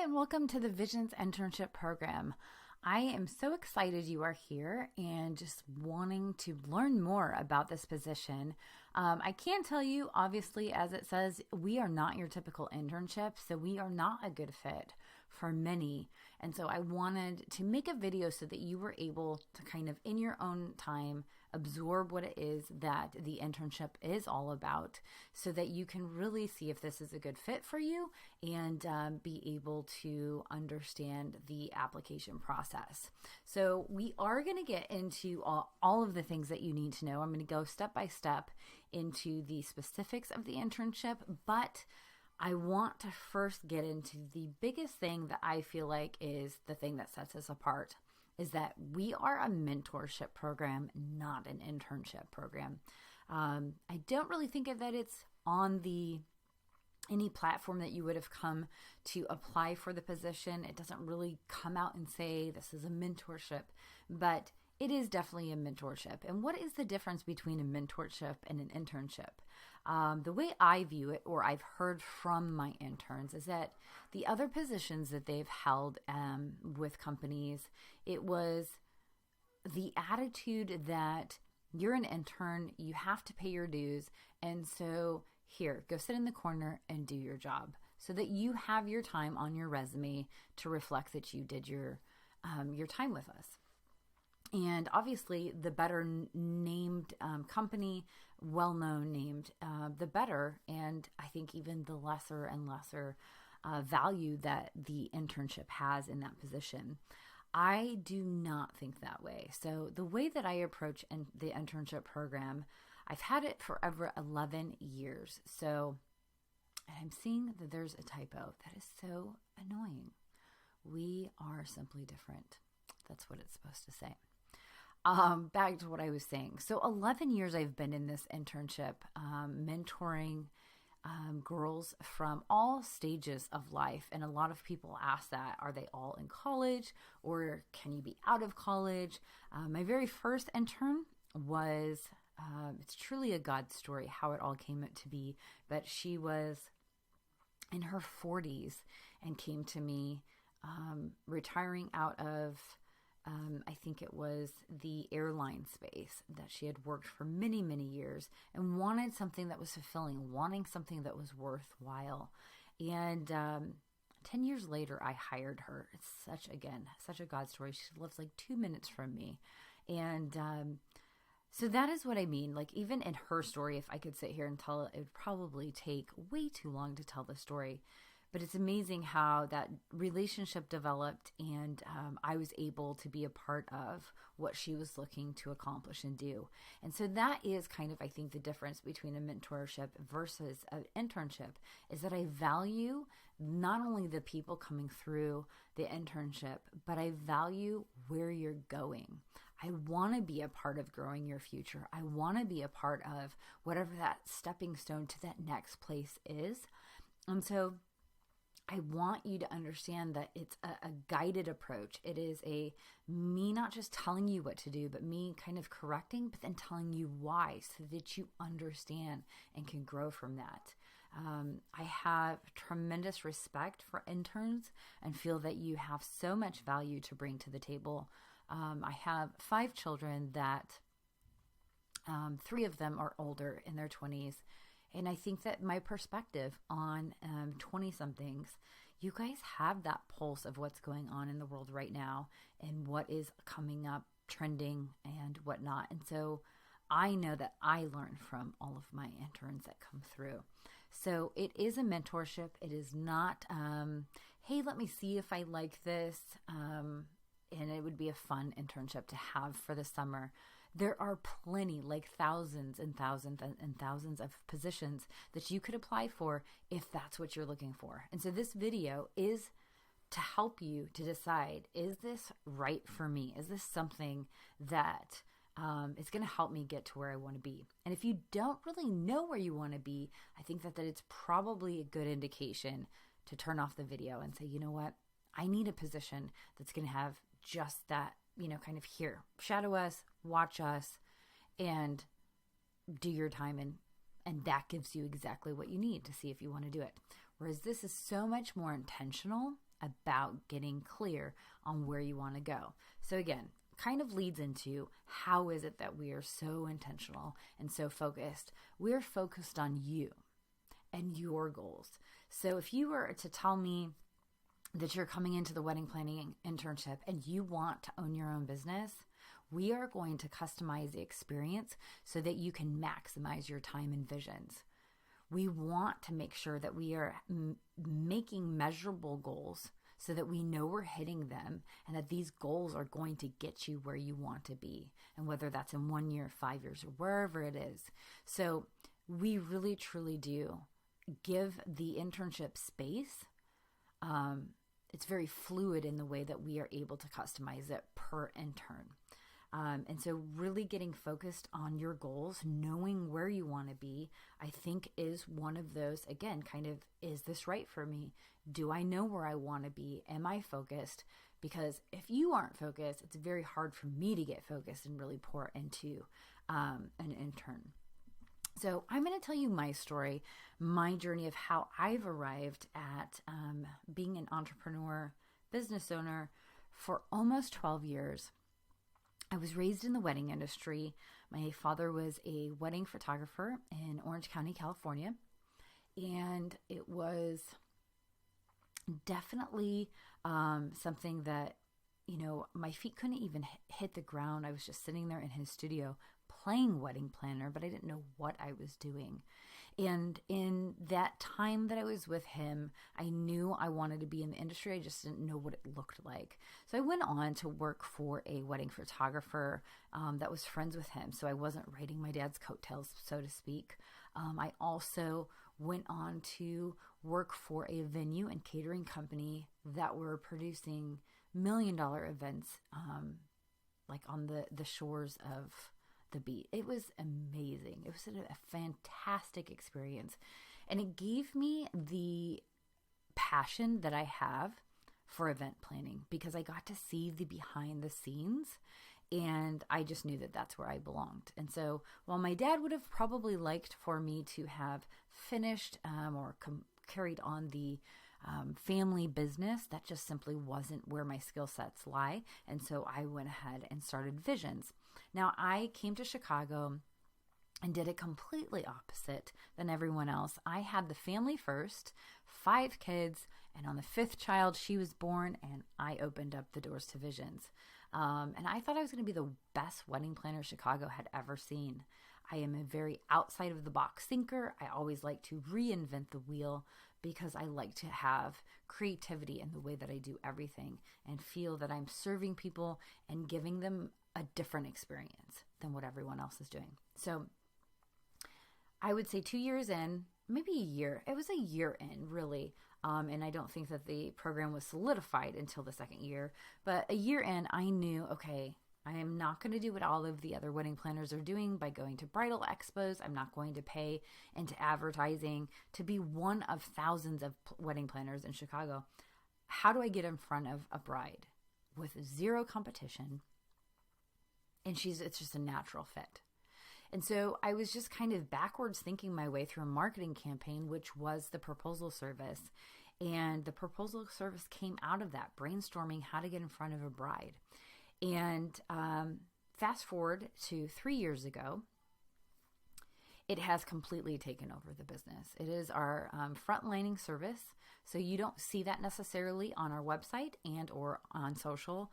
and welcome to the Visions Internship Program. I am so excited you are here and just wanting to learn more about this position. I can tell you, obviously, as it says, we are not your typical internship, so we are not a good fit for many. And so I wanted to make a video so that you were able to kind of in your own time absorb what it is that the internship is all about so that you can really see if this is a good fit for you and be able to understand the application process. So we are going to get into all of the things that you need to know. I'm going to go step by step into the specifics of the internship, but I want to first get into the biggest thing that I feel like is the thing that sets us apart, is that we are a mentorship program, not an internship program. I don't really think of that it's on any platform that you would have come to apply for the position. It doesn't really come out and say this is a mentorship, but it is definitely a mentorship. And what is the difference between a mentorship and an internship? The way I view it, or I've heard from my interns, is that the other positions that they've held with companies, it was the attitude that you're an intern, you have to pay your dues, and so here, go sit in the corner and do your job so that you have your time on your resume to reflect that you did your time with us. And obviously, the better named company, well-known named, the better. And I think even the lesser and lesser value that the internship has in that position. I do not think that way. So the way that I approach the internship program, I've had it for over 11 years. So I'm seeing that there's a typo. That is so annoying. We are simply different. That's what it's supposed to say. Back to what I was saying. So 11 years I've been in this internship, mentoring girls from all stages of life. And a lot of people ask that, are they all in college or can you be out of college? My very first intern was, it's truly a God story how it all came to be, but she was in her 40s and came to me retiring out of I think it was the airline space that she had worked for many, many years and wanted something that was fulfilling, wanting something that was worthwhile. And 10 years later, I hired her. It's such a God story. She lives like 2 minutes from me. And so that is what I mean. Like even in her story, if I could sit here and tell it, it would probably take way too long to tell the story. But it's amazing how that relationship developed and I was able to be a part of what she was looking to accomplish and do. And so that is kind of, I think, the difference between a mentorship versus an internship is that I value not only the people coming through the internship, but I value where you're going. I want to be a part of growing your future. I want to be a part of whatever that stepping stone to that next place is. And so I want you to understand that it's a guided approach. It is me not just telling you what to do, but me kind of correcting, but then telling you why so that you understand and can grow from that. I have tremendous respect for interns and feel that you have so much value to bring to the table. I have 5 children that 3 of them are older in their 20s. And I think that my perspective on 20-somethings, you guys have that pulse of what's going on in the world right now and what is coming up, trending, and whatnot. And so I know that I learn from all of my interns that come through. So it is a mentorship. It is not, hey, let me see if I like this. And it would be a fun internship to have for the summer. There are plenty, like thousands and thousands and thousands of positions that you could apply for if that's what you're looking for. And so this video is to help you to decide, is this right for me? Is this something that is going to help me get to where I want to be? And if you don't really know where you want to be, I think that it's probably a good indication to turn off the video and say, you know what? I need a position that's going to have just that, kind of here, shadow us, watch us, and do your time. And that gives you exactly what you need to see if you want to do it. Whereas this is so much more intentional about getting clear on where you want to go. So again, kind of leads into how is it that we are so intentional and so focused? We're focused on you and your goals. So if you were to tell me that you're coming into the wedding planning internship and you want to own your own business, we are going to customize the experience so that you can maximize your time and visions. We want to make sure that we are making measurable goals so that we know we're hitting them and that these goals are going to get you where you want to be. And whether that's in 1 year, 5 years, or wherever it is. So we really, truly do give the internship space. It's very fluid in the way that we are able to customize it per intern. And so really getting focused on your goals, knowing where you want to be, I think is one of those, again, kind of, is this right for me? Do I know where I want to be? Am I focused? Because if you aren't focused, it's very hard for me to get focused and really pour into an intern. So I'm going to tell you my story, my journey of how I've arrived at being an entrepreneur, business owner for almost 12 years. I was raised in the wedding industry. My father was a wedding photographer in Orange County, California. And it was definitely something that, my feet couldn't even hit the ground. I was just sitting there in his studio playing wedding planner, but I didn't know what I was doing. And in that time that I was with him, I knew I wanted to be in the industry. I just didn't know what it looked like. So I went on to work for a wedding photographer that was friends with him. So I wasn't riding my dad's coattails, so to speak. I also went on to work for a venue and catering company that were producing $1 million events, like on the shores of the beach. It was amazing. It was a fantastic experience. And it gave me the passion that I have for event planning because I got to see the behind the scenes and I just knew that that's where I belonged. And so while my dad would have probably liked for me to have finished or carried on the family business, that just simply wasn't where my skill sets lie. And so I went ahead and started Visions. Now, I came to Chicago and did it completely opposite than everyone else. I had the family first, 5 kids, and on the 5th child, she was born, and I opened up the doors to Visions. And I thought I was going to be the best wedding planner Chicago had ever seen. I am a very outside of the box thinker. I always like to reinvent the wheel because I like to have creativity in the way that I do everything and feel that I'm serving people and giving them a different experience than what everyone else is doing. So I would say 2 years in, maybe a year. It was a year in, really. And I don't think that the program was solidified until the 2nd year. But a year in, I knew, okay, I am not going to do what all of the other wedding planners are doing by going to bridal expos. I'm not going to pay into advertising to be one of thousands of wedding planners in Chicago. How do I get in front of a bride with zero competition? And it's just a natural fit. And so I was just kind of backwards thinking my way through a marketing campaign, which was the proposal service. And the proposal service came out of that, brainstorming how to get in front of a bride. And fast forward to 3 years ago, it has completely taken over the business. It is our frontlining service. So you don't see that necessarily on our website and or on social.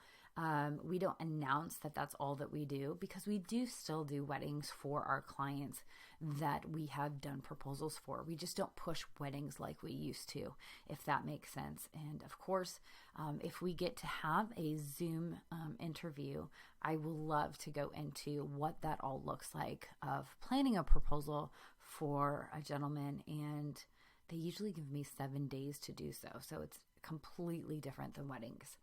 We don't announce that that's all that we do because we do still do weddings for our clients that we have done proposals for. We just don't push weddings like we used to, if that makes sense. And of course, if we get to have a Zoom interview, I will love to go into what that all looks like of planning a proposal for a gentleman. And they usually give me 7 days to do so. So it's completely different than weddings.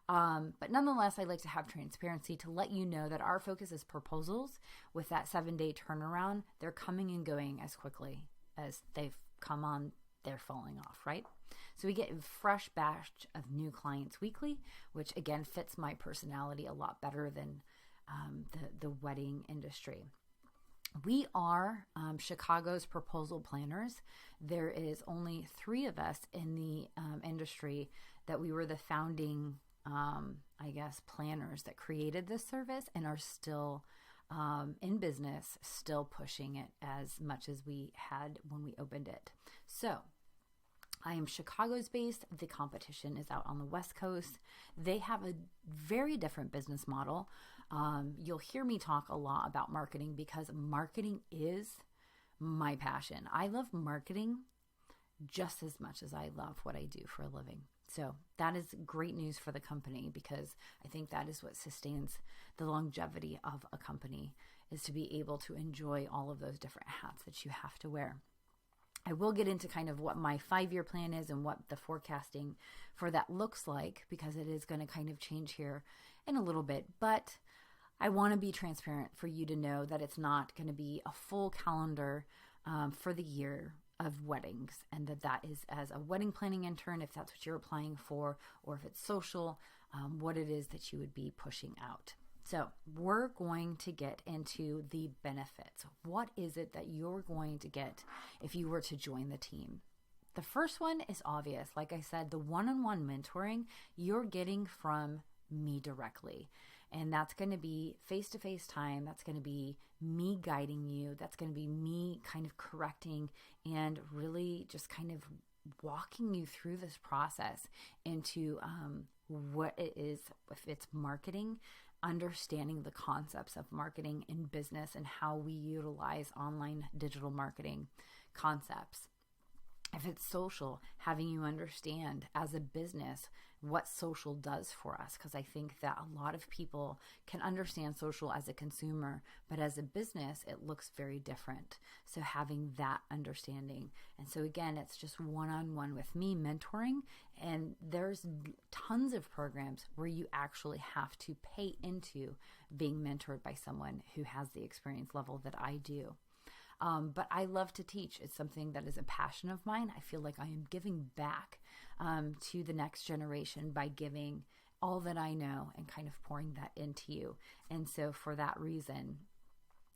But nonetheless, I like to have transparency to let you know that our focus is proposals. With that 7-day turnaround, they're coming and going as quickly as they've come on, they're falling off, right? So we get a fresh batch of new clients weekly, which again fits my personality a lot better than the wedding industry. We are Chicago's proposal planners. There is only 3 of us in the industry that we were the founding, planners that created this service and are still in business, still pushing it as much as we had when we opened it. So I am Chicago's based. The competition is out on the West Coast. They have a very different business model. You'll hear me talk a lot about marketing because marketing is my passion. I love marketing just as much as I love what I do for a living. So that is great news for the company because I think that is what sustains the longevity of a company, is to be able to enjoy all of those different hats that you have to wear. I will get into kind of what my 5-year plan is and what the forecasting for that looks like, because it is going to kind of change here in a little bit. But I want to be transparent for you to know that it's not going to be a full calendar for the year of weddings, and that is as a wedding planning intern, if that's what you're applying for, or if it's social, what it is that you would be pushing out. So we're going to get into the benefits. What is it that you're going to get if you were to join the team? The first one is obvious. Like I said, the one-on-one mentoring you're getting from me directly. And that's going to be face-to-face time. That's going to be me guiding you. That's going to be me kind of correcting and really just kind of walking you through this process into what it is, if it's marketing, understanding the concepts of marketing in business and how we utilize online digital marketing concepts. If it's social, having you understand as a business what social does for us, because I think that a lot of people can understand social as a consumer, but as a business, it looks very different. So having that understanding. And so again, it's just one-on-one with me mentoring, and there's tons of programs where you actually have to pay into being mentored by someone who has the experience level that I do. But I love to teach. It's something that is a passion of mine. I feel like I am giving back to the next generation by giving all that I know and kind of pouring that into you. And so for that reason,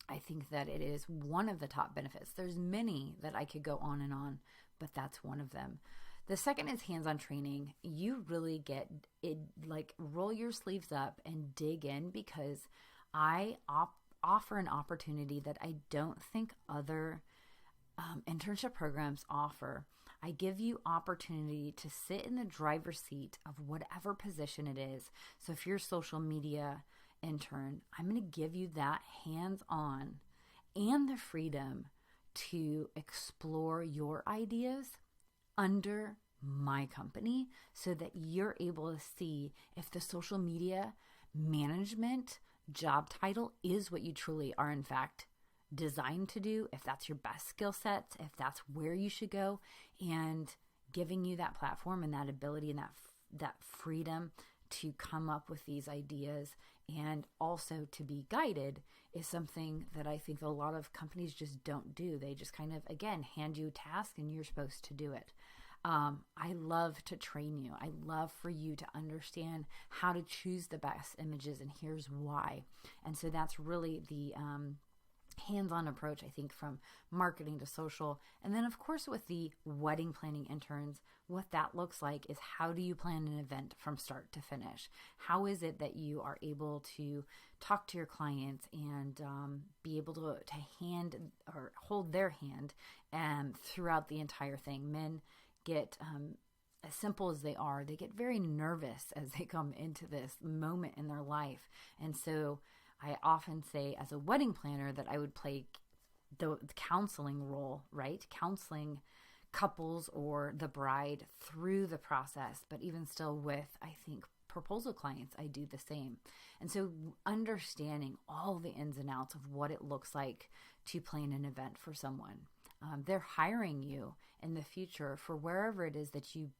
I think that it is one of the top benefits. There's many that I could go on and on, but that's one of them. The second is hands-on training. You really get it, like roll your sleeves up and dig in, because I offer an opportunity that I don't think other internship programs offer. I give you opportunity to sit in the driver's seat of whatever position it is. So if you're a social media intern, I'm going to give you that hands-on and the freedom to explore your ideas under my company, so that you're able to see if the social media management job title is what you truly are in fact designed to do, if that's your best skill sets, if that's where you should go, and giving you that platform and that ability and that freedom to come up with these ideas and also to be guided is something that I think a lot of companies just don't do. They just kind of, again, hand you a task and you're supposed to do it. I love to train you. I love for you to understand how to choose the best images, and here's why. And so that's really the hands-on approach, I think, from marketing to social. And then, of course, with the wedding planning interns, what that looks like is, how do you plan an event from start to finish? How is it that you are able to talk to your clients and be able to hand or hold their hand throughout the entire thing? Men get, as simple as they are, they get very nervous as they come into this moment in their life. And so I often say, as a wedding planner, that I would play the counseling role, right? Counseling couples or the bride through the process. But even still with, I think, proposal clients, I do the same. And so understanding all the ins and outs of what it looks like to plan an event for someone. They're hiring you in the future for wherever it is that you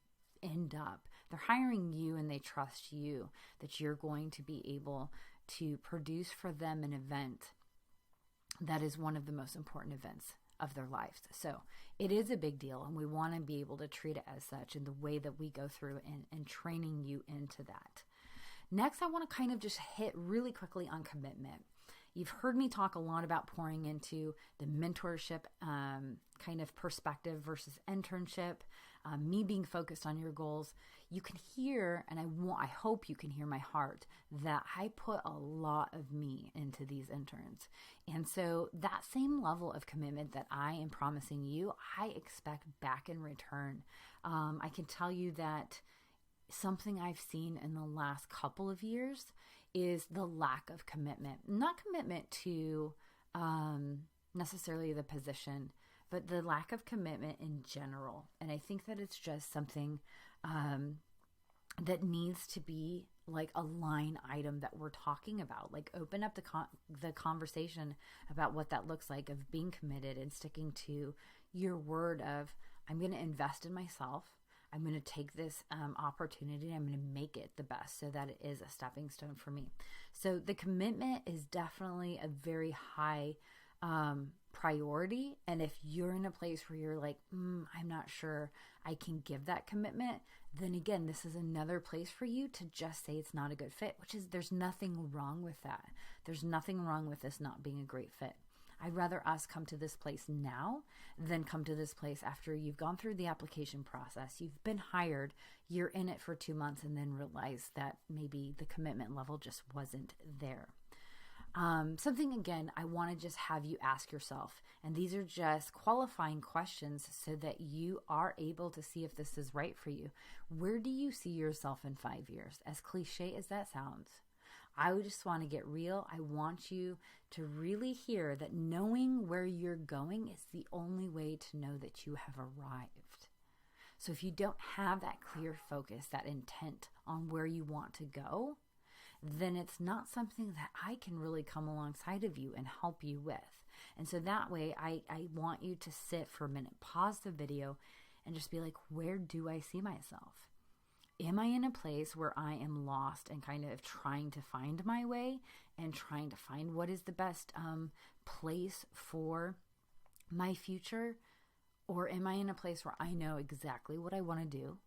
end up. They're hiring you, and they trust you that you're going to be able to produce for them an event that is one of the most important events of their lives. So it is a big deal, and we want to be able to treat it as such in the way that we go through and training you into that. Next, I want to kind of just hit really quickly on commitment. You've heard me talk a lot about pouring into the mentorship kind of perspective versus internship, me being focused on your goals. You can hear, and I hope you can hear my heart, that I put a lot of me into these interns. And so that same level of commitment that I am promising you, I expect back in return. I can tell you that something I've seen in the last couple of years is the lack of commitment. Not commitment to necessarily the position, but the lack of commitment in general. And I think that it's just something that needs to be like a line item that we're talking about. Like open up the conversation about what that looks like, of being committed and sticking to your word of, I'm going to invest in myself. I'm going to take this opportunity. I'm going to make it the best so that it is a stepping stone for me. So the commitment is definitely a very high priority. And if you're in a place where you're like, I'm not sure I can give that commitment, then again, this is another place for you to just say it's not a good fit, which is, there's nothing wrong with that. There's nothing wrong with this not being a great fit. I'd rather us come to this place now than come to this place after you've gone through the application process, you've been hired, you're in it for 2 months, and then realize that maybe the commitment level just wasn't there. Something, again, I want to just have you ask yourself, and these are just qualifying questions so that you are able to see if this is right for you. Where do you see yourself in 5 years? As cliche as that sounds, I just want to get real. I want you to really hear that knowing where you're going is the only way to know that you have arrived. So if you don't have that clear focus, that intent on where you want to go, then it's not something that I can really come alongside of you and help you with. And so that way, I want you to sit for a minute, pause the video, and just be like, where do I see myself? Am I in a place where I am lost and kind of trying to find my way and trying to find what is the best place for my future? Or am I in a place where I know exactly what I want to do?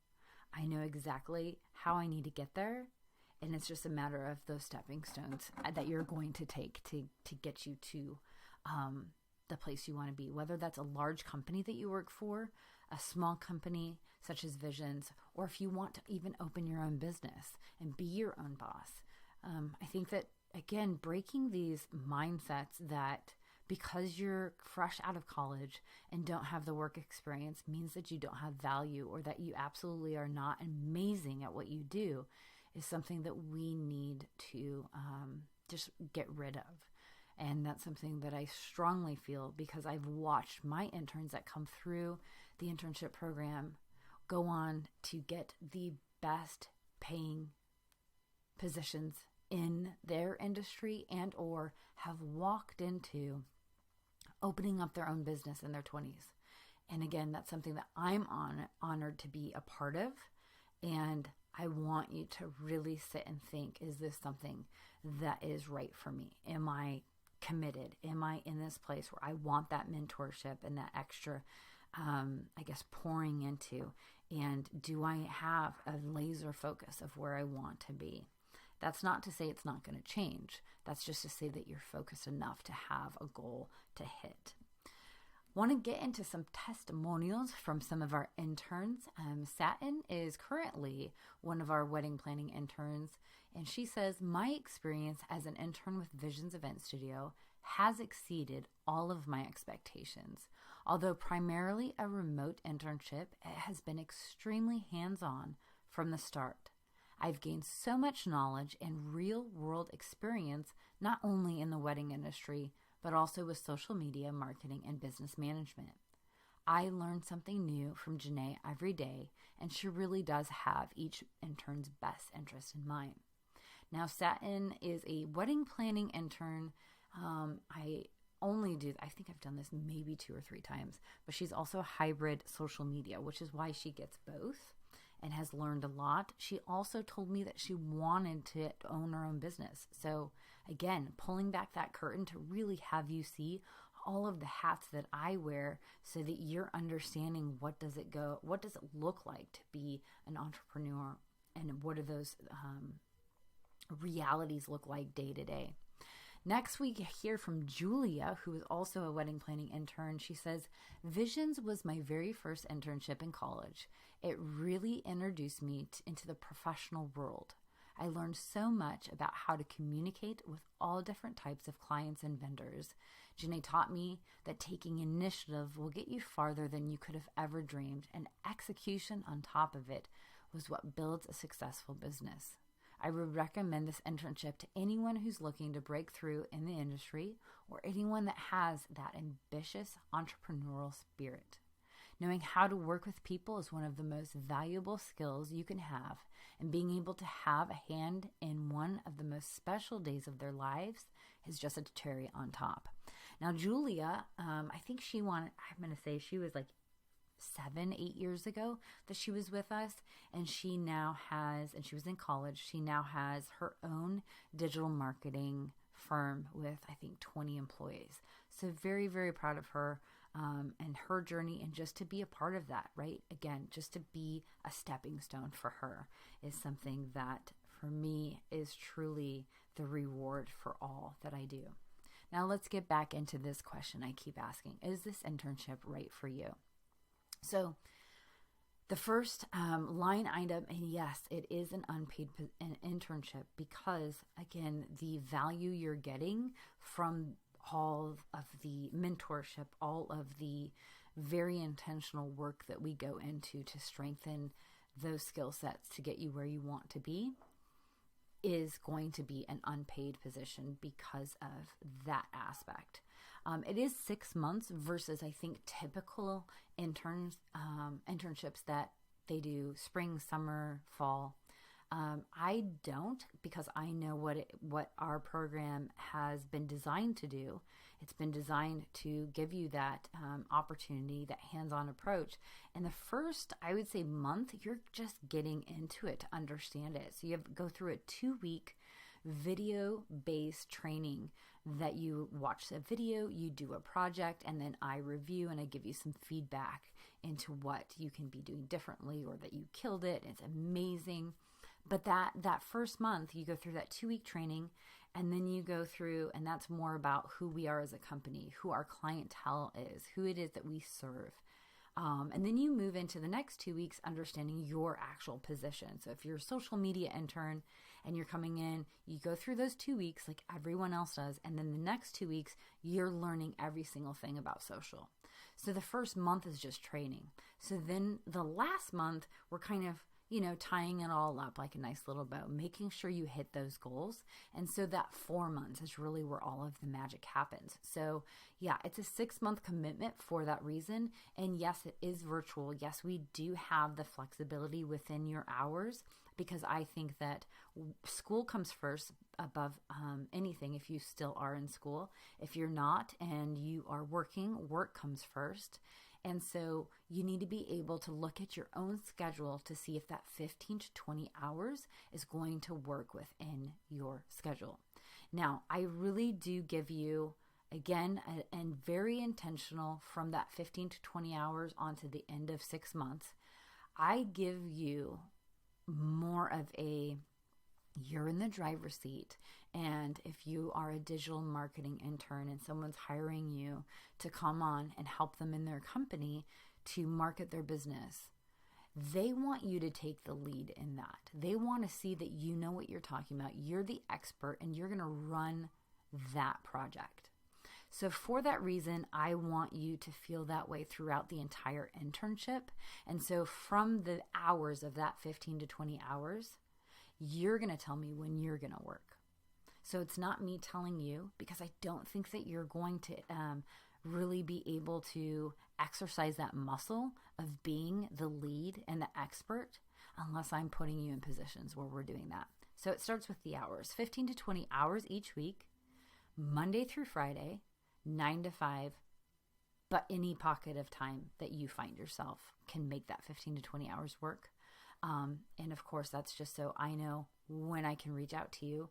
I know exactly how I need to get there. And it's just a matter of those stepping stones that you're going to take to get you to the place you want to be, whether that's a large company that you work for, a small company such as Visions, or if you want to even open your own business and be your own boss. I think that, again, breaking these mindsets that because you're fresh out of college and don't have the work experience means that you don't have value, or that you absolutely are not amazing at what you do, is something that we need to just get rid of. And that's something that I strongly feel, because I've watched my interns that come through the internship program go on to get the best paying positions in their industry, and or have walked into opening up their own business in their 20s. And again, that's something that I'm honored to be a part of. And I want you to really sit and think, is this something that is right for me? Am I committed? Am I in this place where I want that mentorship and that extra, pouring into? And do I have a laser focus of where I want to be? That's not to say it's not going to change. That's just to say that you're focused enough to have a goal to hit. Want to get into some testimonials from some of our interns. Satin is currently one of our wedding planning interns, and she says, my experience as an intern with Visions Event Studio has exceeded all of my expectations. Although primarily a remote internship, it has been extremely hands-on from the start. I've gained so much knowledge and real-world experience, not only in the wedding industry, but also with social media, marketing, and business management. I learn something new from Janae every day, and she really does have each intern's best interest in mind. Now, Satin is a wedding planning intern. I think I've done this maybe 2 or 3 times, but she's also a hybrid social media, which is why she gets both and has learned a lot. She also told me that she wanted to own her own business. So again, pulling back that curtain to really have you see all of the hats that I wear so that you're understanding what does it look like to be an entrepreneur, and what do those realities look like day to day. Next, we hear from Julia, who is also a wedding planning intern. She says, Visions was my very first internship in college. It really introduced me into the professional world. I learned so much about how to communicate with all different types of clients and vendors. Janae taught me that taking initiative will get you farther than you could have ever dreamed, and execution on top of it was what builds a successful business. I would recommend this internship to anyone who's looking to break through in the industry or anyone that has that ambitious entrepreneurial spirit. Knowing how to work with people is one of the most valuable skills you can have, and being able to have a hand in one of the most special days of their lives is just a cherry on top. Now, Julia, I think she was like 7-8 years ago that she was with us, and she was in college. She now has her own digital marketing firm with, I think, 20 employees. So very, very proud of her and her journey, and just to be a part of that, right? Again, just to be a stepping stone for her is something that for me is truly the reward for all that I do. Now let's get back into this question I keep asking. Is this internship right for you? So the first line item, and yes, it is an unpaid internship because, again, the value you're getting from all of the mentorship, all of the very intentional work that we go into to strengthen those skill sets to get you where you want to be, is going to be an unpaid position because of that aspect. It is 6 months versus, I think, typical internships that they do spring, summer, fall. I don't, because I know what our program has been designed to do. It's been designed to give you that opportunity, that hands-on approach. And the first, I would say, month, you're just getting into it to understand it. So you have to go through a 2-week video-based training that you watch the video, you do a project, and then I review and I give you some feedback into what you can be doing differently or that you killed it. It's amazing. But that first month, you go through that 2-week training, and then you go through, and that's more about who we are as a company, who our clientele is, who it is that we serve. And then you move into the next 2 weeks understanding your actual position. So if you're a social media intern and you're coming in, you go through those 2 weeks like everyone else does. And then the next 2 weeks, you're learning every single thing about social. So the first month is just training. So then the last month, we're kind of, tying it all up like a nice little bow, making sure you hit those goals. And so that 4 months is really where all of the magic happens. So yeah, it's a 6-month commitment for that reason. And yes, it is virtual. Yes, we do have the flexibility within your hours, because I think that school comes first above anything if you still are in school. If you're not and you are working, work comes first. And so you need to be able to look at your own schedule to see if that 15 to 20 hours is going to work within your schedule. Now, I really do give you, again, and very intentional from that 15 to 20 hours onto the end of 6 months, I give you more of a, you're in the driver's seat. And if you are a digital marketing intern and someone's hiring you to come on and help them in their company to market their business, they want you to take the lead in that. They want to see that you know what you're talking about. You're the expert and you're going to run that project. So for that reason, I want you to feel that way throughout the entire internship. And so from the hours of that 15 to 20 hours, you're going to tell me when you're going to work. So it's not me telling you, because I don't think that you're going to really be able to exercise that muscle of being the lead and the expert unless I'm putting you in positions where we're doing that. So it starts with the hours, 15 to 20 hours each week, Monday through Friday, 9 to 5, but any pocket of time that you find yourself can make that 15 to 20 hours work. And of course, that's just so I know when I can reach out to you,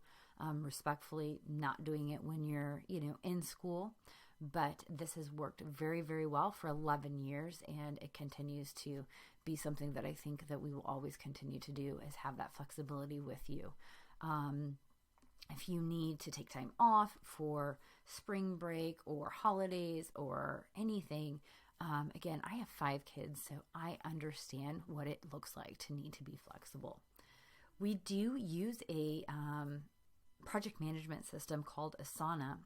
respectfully, not doing it when you're, in school. But this has worked very, very well for 11 years, and it continues to be something that I think that we will always continue to do, is have that flexibility with you. If you need to take time off for spring break or holidays or anything, again, I have 5 kids, so I understand what it looks like to need to be flexible. We do use a project management system called Asana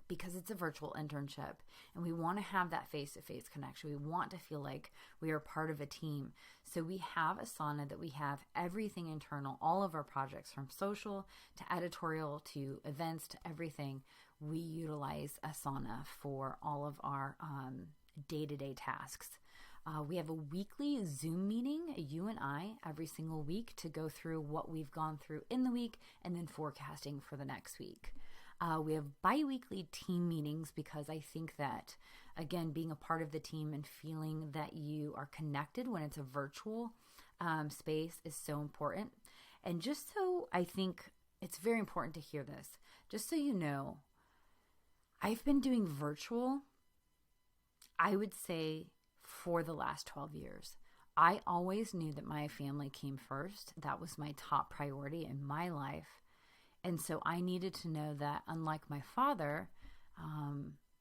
because it's a virtual internship, and we want to have that face-to-face connection. We want to feel like we are part of a team. So we have Asana that we have everything internal, all of our projects from social to editorial to events to everything. We utilize Asana for all of our day-to-day tasks. We have a weekly Zoom meeting, you and I, every single week to go through what we've gone through in the week and then forecasting for the next week. We have bi-weekly team meetings because I think that, again, being a part of the team and feeling that you are connected when it's a virtual space is so important. And just so I think it's very important to hear this, just so you know, I've been doing virtual, I would say, for the last 12 years. I always knew that my family came first. That was my top priority in my life. And so I needed to know that, unlike my father,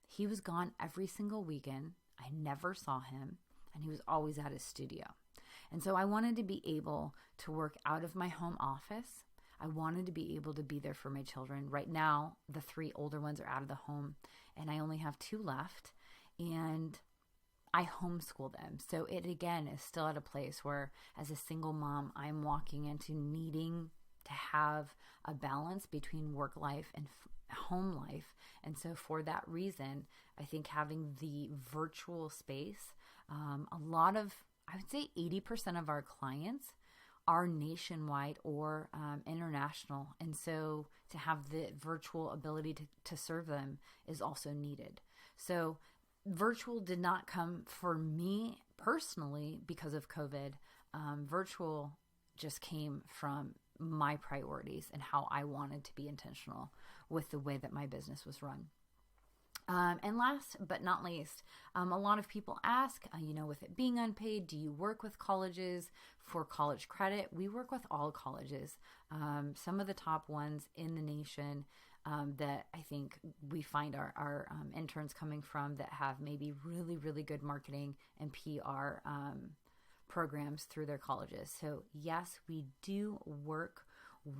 he was gone every single weekend. I never saw him, and he was always at his studio. And so I wanted to be able to work out of my home office. I wanted to be able to be there for my children. Right now, the 3 older ones are out of the home, and I only have 2 left. And I homeschool them. So it, again, is still at a place where, as a single mom, I'm walking into needing to have a balance between work life and home life. And so for that reason, I think having the virtual space, a lot of, I would say 80% of our clients are nationwide or international. And so to have the virtual ability to serve them is also needed. So virtual did not come for me personally because of COVID. Virtual just came from my priorities and how I wanted to be intentional with the way that my business was run. And last but not least, a lot of people ask, with it being unpaid, do you work with colleges for college credit? We work with all colleges, some of the top ones in the nation that I think we find our interns coming from that have maybe really, really good marketing and PR programs through their colleges. So yes, we do work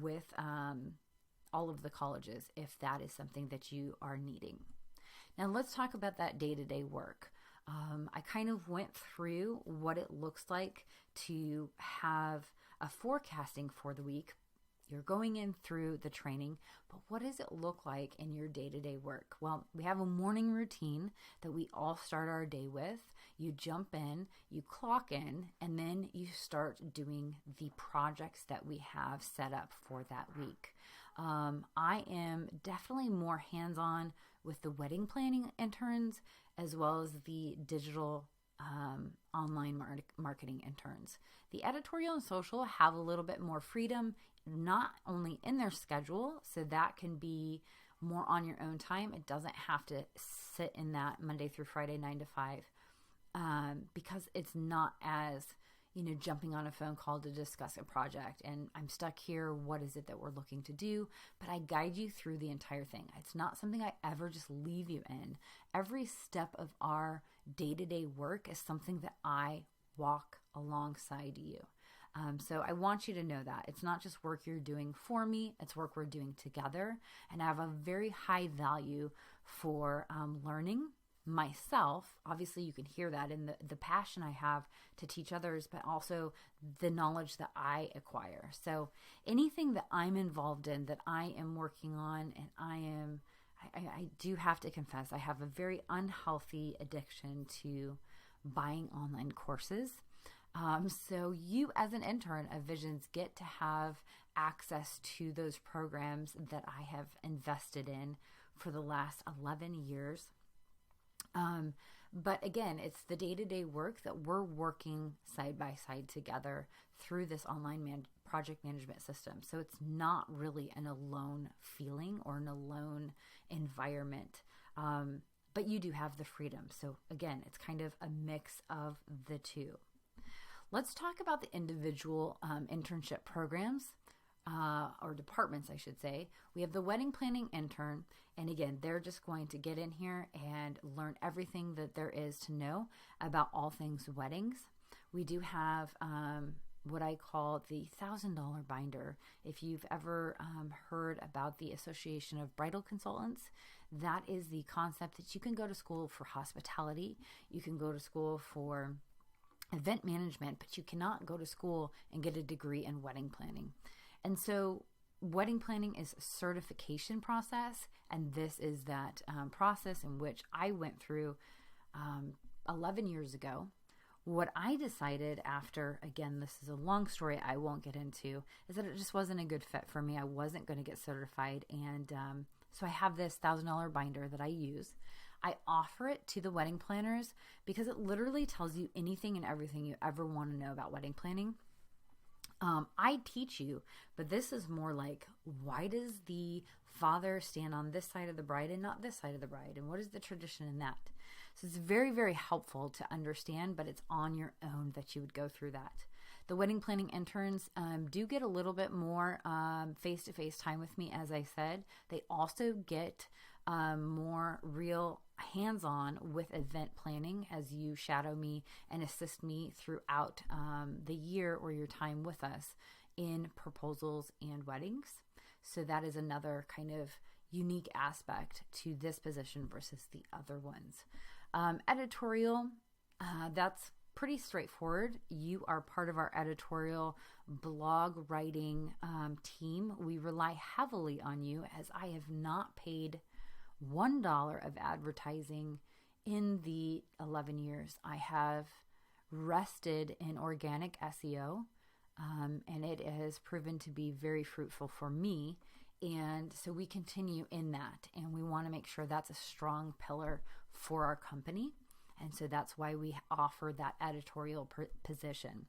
with all of the colleges if that is something that you are needing. Now let's talk about that day-to-day work. I kind of went through what it looks like to have a forecasting for the week. You're going in through the training, but what does it look like in your day-to-day work? Well, we have a morning routine that we all start our day with. You jump in, you clock in, and then you start doing the projects that we have set up for that week. I am definitely more hands-on with the wedding planning interns as well as the digital online marketing interns. The editorial and social have a little bit more freedom, not only in their schedule, so that can be more on your own time. It doesn't have to sit in that Monday through Friday 9 to 5 because it's not as, jumping on a phone call to discuss a project and I'm stuck here. What is it that we're looking to do? But I guide you through the entire thing. It's not something I ever just leave you in. Every step of our day-to-day work is something that I walk alongside you. So I want you to know that it's not just work you're doing for me, it's work we're doing together. And I have a very high value for learning myself. Obviously, you can hear that in the passion I have to teach others, but also the knowledge that I acquire. So anything that I'm involved in, that I am working on, and I do have to confess, I have a very unhealthy addiction to buying online courses. So you as an intern of Visions get to have access to those programs that I have invested in for the last 11 years. But again, it's the day-to-day work that we're working side by side together through this online project management system. So it's not really an alone feeling or an alone environment. But you do have the freedom. So again, it's kind of a mix of the two. Let's talk about the individual internship programs. or departments, I should say. We have the wedding planning intern. And again, they're just going to get in here and learn everything that there is to know about all things weddings. We do have what I call the $1,000 binder. If you've ever heard about the Association of Bridal Consultants, that is the concept that you can go to school for hospitality. You can go to school for event management, but you cannot go to school and get a degree in wedding planning. And so wedding planning is a certification process, and this is that process in which I went through 11 years ago. What I decided after, again, this is a long story I won't get into, is that it just wasn't a good fit for me. I wasn't going to get certified, and so I have this $1,000 binder that I use. I offer it to the wedding planners because it literally tells you anything and everything you ever want to know about wedding planning. I teach you, but this is more like, why does the father stand on this side of the bride and not this side of the bride? And what is the tradition in that? So it's very, very helpful to understand, but it's on your own that you would go through that. The wedding planning interns do get a little bit more face-to-face time with me, as I said. They also get more real hands-on with event planning as you shadow me and assist me throughout the year or your time with us in proposals and weddings. So that is another kind of unique aspect to this position versus the other ones. Editorial, that's pretty straightforward. You are part of our editorial blog writing team. We rely heavily on you, as I have not paid $1 of advertising in the 11 years I have rested in organic SEO, and it has proven to be very fruitful for me. And so we continue in that, and we want to make sure that's a strong pillar for our company. And so that's why we offer that editorial position.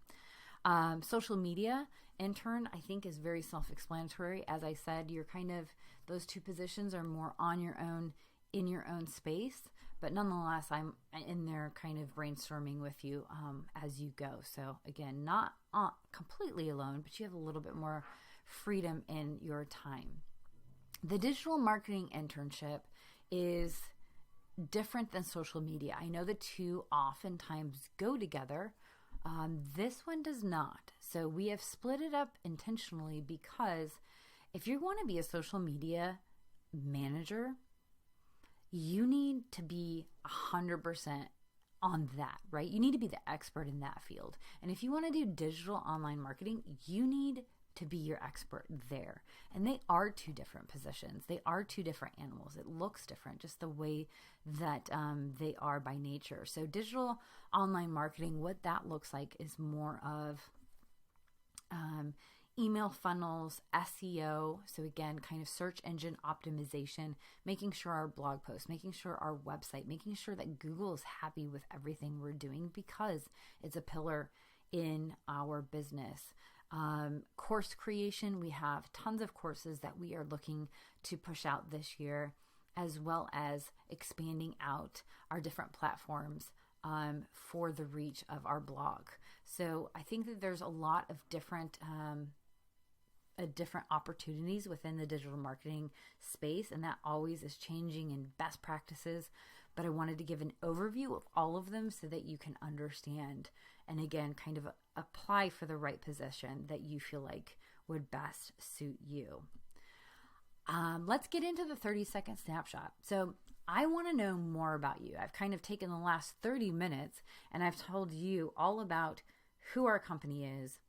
Social media intern, I think, is very self-explanatory. As I said, you're kind of, those two positions are more on your own, in your own space. But nonetheless, I'm in there kind of brainstorming with you as you go. So again, not completely alone, but you have a little bit more freedom in your time. The digital marketing internship is different than social media. I know the two oftentimes go together. This one does not. So we have split it up intentionally because if you want to be a social media manager, you need to be 100% on that, right? You need to be the expert in that field. And if you want to do digital online marketing, you need to be your expert there. And they are two different positions. They are two different animals. It looks different, just the way that they are by nature. So digital online marketing, what that looks like is more of email funnels, SEO. So again, kind of search engine optimization, making sure our blog posts, making sure our website, making sure that Google is happy with everything we're doing because it's a pillar in our business. Course creation, we have tons of courses that we are looking to push out this year, as well as expanding out our different platforms for the reach of our blog. So I think that there's a lot of different opportunities within the digital marketing space, and that always is changing in best practices. But I wanted to give an overview of all of them so that you can understand and again kind of apply for the right position that you feel like would best suit you. Let's get into the 30-second snapshot. So I want to know more about you. I've kind of taken the last 30 minutes and I've told you all about who our company is,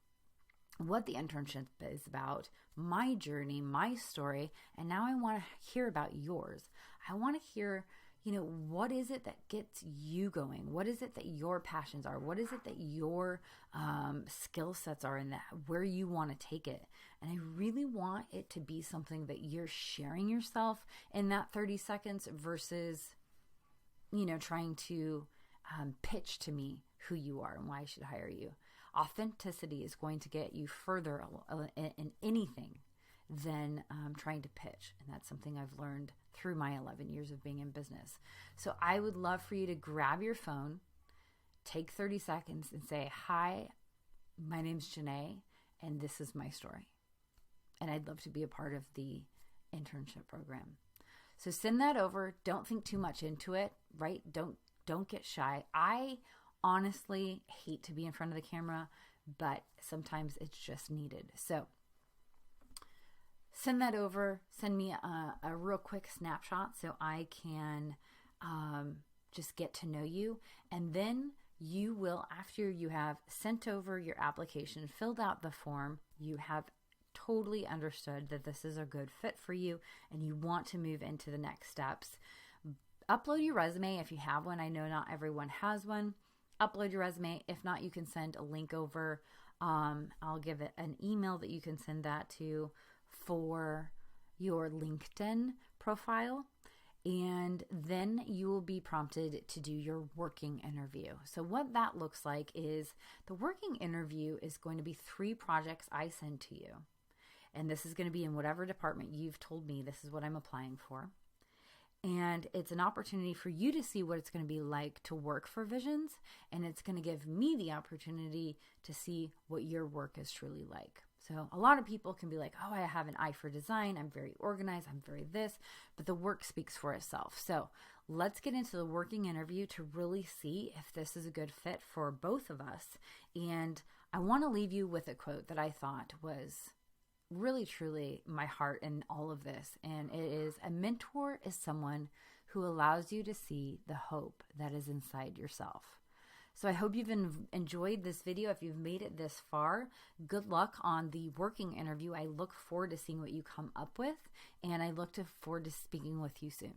what the internship is about, my journey, my story, and now I want to hear about yours. I want to hear, what is it that gets you going? What is it that your passions are? What is it that your skill sets are in that, where you want to take it? And I really want it to be something that you're sharing yourself in that 30 seconds versus, trying to pitch to me who you are and why I should hire you. Authenticity is going to get you further in anything than trying to pitch. And that's something I've learned through my 11 years of being in business. So I would love for you to grab your phone, take 30 seconds and say, hi, my name's Janae, and this is my story. and I'd love to be a part of the internship program. So send that over. Don't think too much into it, right? Don't get shy. I honestly hate to be in front of the camera, but sometimes it's just needed. So send that over. Send me a real quick snapshot so I can just get to know you. And then you will, after you have sent over your application, filled out the form, you have totally understood that this is a good fit for you and you want to move into the next steps. Upload your resume if you have one. I know not everyone has one. Upload your resume. If not, you can send a link over. I'll give it an email that you can send that to for your LinkedIn profile. And then you will be prompted to do your working interview. So what that looks like is the working interview is going to be 3 projects I send to you. And this is going to be in whatever department you've told me this is what I'm applying for. And it's an opportunity for you to see what it's going to be like to work for Visions. And it's going to give me the opportunity to see what your work is truly like. So a lot of people can be like, oh, I have an eye for design. I'm very organized. I'm very this. But the work speaks for itself. So let's get into the working interview to really see if this is a good fit for both of us. And I want to leave you with a quote that I thought was really, truly my heart in all of this. And it is, a mentor is someone who allows you to see the hope that is inside yourself. So I hope you've enjoyed this video. If you've made it this far, good luck on the working interview. I look forward to seeing what you come up with, and I look forward to speaking with you soon.